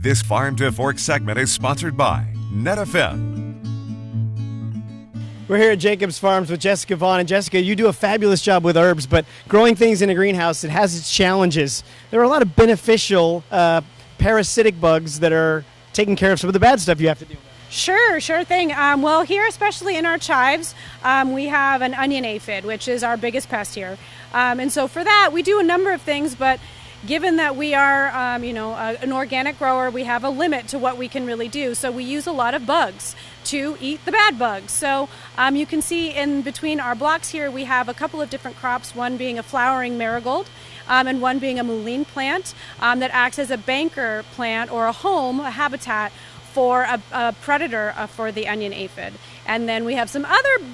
This Farm to Fork segment is sponsored by Netafim. We're here at Jacob's Farms with Jessica Vaughn. And Jessica, you do a fabulous job with herbs, but growing things in a greenhouse, it has its challenges. There are a lot of beneficial parasitic bugs that are taking care of some of the bad stuff you have to deal with. Sure thing. Well, here, especially in our chives, we have an onion aphid, which is our biggest pest here. And so for that, we do a number of things, but given that we are, an organic grower, we have a limit to what we can really do. So we use a lot of bugs to eat the bad bugs. So you can see in between our blocks here, we have a couple of different crops, one being a flowering marigold, and one being a mullein plant that acts as a banker plant or a home, a habitat for a predator for the onion aphid. And then we have some other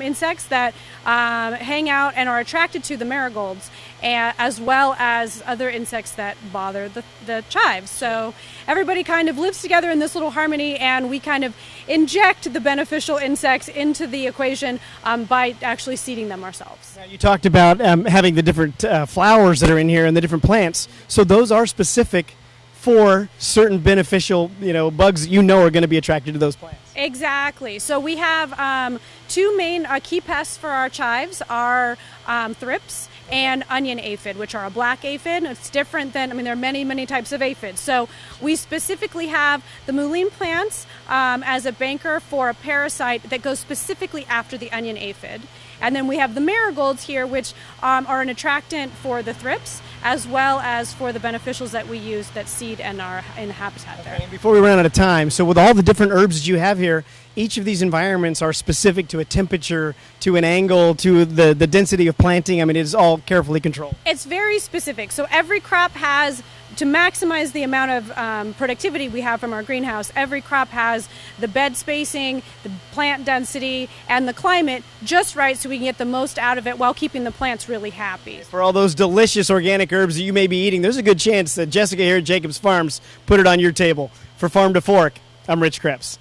insects that hang out and are attracted to the marigolds, as well as other insects that bother the chives. So everybody kind of lives together in this little harmony, and we kind of inject the beneficial insects into the equation by actually seeding them ourselves. Now, you talked about having the different flowers that are in here and the different plants. So those are specific for certain beneficial, bugs that are going to be attracted to those plants. Exactly. So we have two main key pests for our chives are thrips and onion aphid, which are a black aphid. It's different than, there are many types of aphids. So we specifically have the mullein plants as a banker for a parasite that goes specifically after the onion aphid. And then we have the marigolds here, which are an attractant for the thrips, as well as for the beneficials that we use that seed and are in the habitat there. Okay, before we run out of time, so with all the different herbs that you have here, each of these environments are specific to a temperature, to an angle, to the density of planting. It is all carefully controlled. It's very specific. So every crop has, to maximize the amount of productivity we have from our greenhouse, every crop has the bed spacing, the plant density, and the climate just right so we can get the most out of it while keeping the plants really happy. For all those delicious organic herbs that you may be eating, there's a good chance that Jessica here at Jacob's Farms put it on your table. For Farm to Fork, I'm Rich Krebs.